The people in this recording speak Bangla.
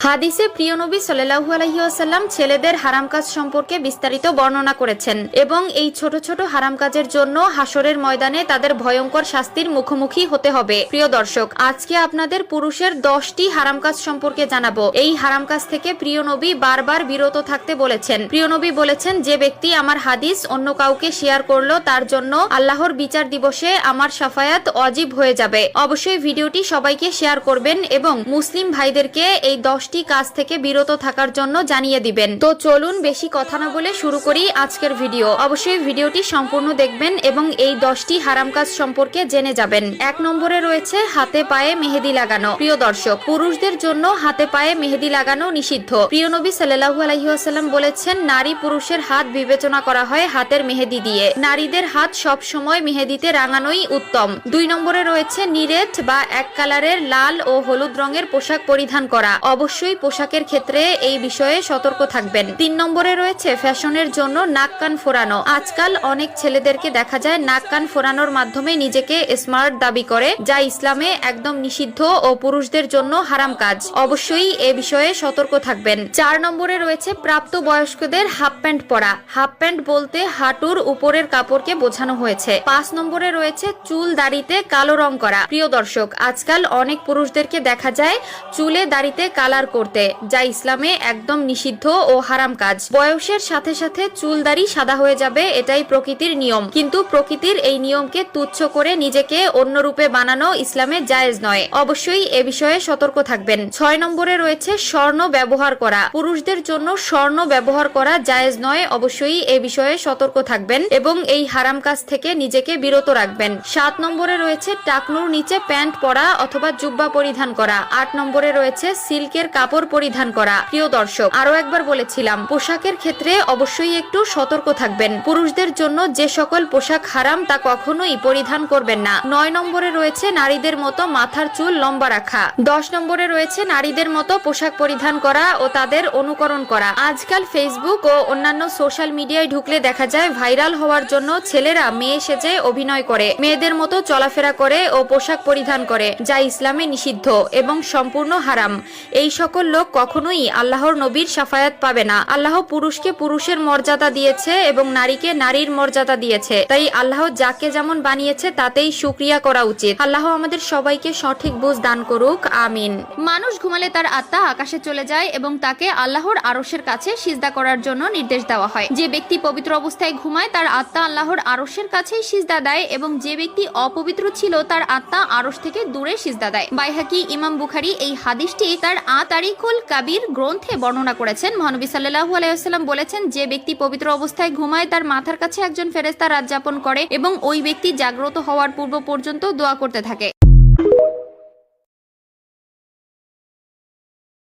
হাদিসে প্রিয় নবী সাল্লাল্লাহু আলাইহি ওয়াসাল্লাম ছেলেদের হারাম কাজ সম্পর্কে বিস্তারিত বর্ণনা করেছেন এবং এই ছোট ছোট হারাম কাজের জন্য হাসরের ময়দানে তাদের ভয়ঙ্কর শাস্তির মুখোমুখি হতে হবে। প্রিয় দর্শক, আজকে আপনাদের পুরুষের 10টি হারাম কাজ সম্পর্কে জানাবো। এই হারাম কাজ থেকে প্রিয় নবী বারবার বিরত থাকতে বলেছেন। প্রিয় নবী বলেছেন, যে ব্যক্তি আমার হাদিস অন্য কাউকে শেয়ার করলো তার জন্য আল্লাহর বিচার দিবসে আমার শাফায়াত ওয়াজিব হয়ে যাবে। অবশ্যই ভিডিওটি সবাইকে শেয়ার করবেন এবং মুসলিম ভাইদেরকে এই 10টি কাজ থেকে বিরত থাকার জন্য জানিয়ে দিবেন। তো চলুন বেশি কথা না বলে শুরু করি আজকের ভিডিও। অবশ্যই ভিডিওটি সম্পূর্ণ দেখবেন এবং এই 10টি হারাম কাজ সম্পর্কে জেনে যাবেন। 1 নম্বরে রয়েছে হাতে পায়ে মেহেদি লাগানো। প্রিয় দর্শক, পুরুষদের জন্য হাতে পায়ে মেহেদি লাগানো নিষিদ্ধ। প্রিয় নবী সাল্লাল্লাহু আলাইহি ওয়াসাল্লাম বলেছেন, নারী পুরুষের হাত বিবেচনা করা হয় হাতের মেহেদি দিয়ে। নারীদের হাত সব সময় মেহেদিতে রাঙানোই উত্তম। 2 নম্বরে রয়েছে নিরেট বা এক কালারের লাল ও হলুদ রঙের পোশাক পরিধান করা। অবশ্যই পোশাকের ক্ষেত্রে এই বিষয়ে সতর্ক থাকবেন। 3 নম্বরে রয়েছে ফ্যাশনের জন্য নাক কান ফোরানো। আজকাল অনেক ছেলেদেরকে দেখা যায় নাক কান ফোরানোর মাধ্যমে নিজেকে স্মার্ট দাবি করে, যা ইসলামে একদম নিষিদ্ধ ও পুরুষদের জন্য হারাম কাজ। অবশ্যই এ বিষয়ে সতর্ক থাকবেন। 4 নম্বরে রয়েছে প্রাপ্ত বয়স্কদের হাফ প্যান্ট পরা। হাফ প্যান্ট বলতে হাঁটুর উপরের কাপড়কে বোঝানো হয়েছে। 5 নম্বরে রয়েছে চুল দাড়িতে কালো রং করা। প্রিয় দর্শক, আজকাল অনেক পুরুষদেরকে দেখা যায় চুলে দাড়িতে কালার করতে, যা ইসলামে একদম নিষিদ্ধ ও হারাম কাজ। বয়সের সাথে সাথে চুল দাড়ি সাদা হয়ে যাবে, এটাই প্রকৃতির নিয়ম। কিন্তু প্রকৃতির এই নিয়মকে তুচ্ছ করে নিজেকে অন্য রূপে বানানো ইসলামে জায়েজ নয়। অবশ্যই এ বিষয়ে সতর্ক থাকবেন। 6 নম্বরে রয়েছে স্বর্ণ ব্যবহার করা। পুরুষদের জন্য স্বর্ণ ব্যবহার করা জায়েজ নয়। অবশ্যই এ বিষয়ে সতর্ক থাকবেন এবং এই হারাম কাজ থেকে নিজেকে বিরত রাখবেন। 7 নম্বরে রয়েছে টাকনুর নিচে প্যান্ট পরা অথবা জুব্বা পরিধান করা। 8 নম্বরে রয়েছে সিল্কের কাপড় পরিধান করা। প্রিয় দর্শক, আরো একবার বলেছিলাম, পোশাকের ক্ষেত্রে অবশ্যই একটু সতর্ক থাকবেন। পুরুষদের জন্য যে সকল পোশাক হারাম তা কখনোই পরিধান করবেন না। 9 নম্বরে রয়েছে নারীদের মতো মাথার চুল লম্বা রাখা। 10 নম্বরে রয়েছে নারীদের মতো পোশাক পরিধান করা ও তাদের অনুকরণ করা। আজকাল ফেসবুক ও অন্যান্য সোশ্যাল মিডিয়ায় ঢুকলে দেখা যায় ভাইরাল হওয়ার জন্য ছেলেরা মেয়ে সেজে অভিনয় করে, মেয়েদের মতো চলাফেরা করে ও পোশাক পরিধান করে, যা ইসলামে নিষিদ্ধ এবং সম্পূর্ণ হারাম। এই সকল লোক কখনোই আল্লাহর নবীর শাফায়াত পাবে না। আল্লাহ পুরুষকে পুরুষের মর্যাদা দিয়েছে এবং নারীকে নারীর মর্যাদা দিয়েছে। তাই আল্লাহ যাকে যেমন বানিয়েছে তাতেই শুকরিয়া করা উচিত। আল্লাহ আমাদের সবাইকে সঠিক বুঝ দান করুক, আমিন। মানুষ ঘুমালে তার আত্মা আকাশে চলে যায় এবং তাকে আল্লাহর আরশের কাছে সিজদা করার জন্য নির্দেশ দেওয়া হয়। যে ব্যক্তি পবিত্র অবস্থায় ঘুমায় তার আত্মা আল্লাহর আরশের কাছেই সিজদা দেয় এবং যে ব্যক্তি অপবিত্র ছিল তার আত্মা আরশ থেকে দূরে সিজদা দেয়। বাইহাকি ইমাম বুখারী এই হাদিসটি তার তারিখুল কাবির গ্রন্থে বর্ণনা করেছেন। মহানবী সাল্লাল্লাহু আলাইহি ওয়াসাল্লাম বলেছেন, যে ব্যক্তি পবিত্র অবস্থায় ঘুমায় তার মাথার কাছে একজন ফেরেশতা রাত যাপন করে এবং ওই ব্যক্তি জাগ্রত হওয়ার পূর্ব পর্যন্ত দোয়া করতে থাকে।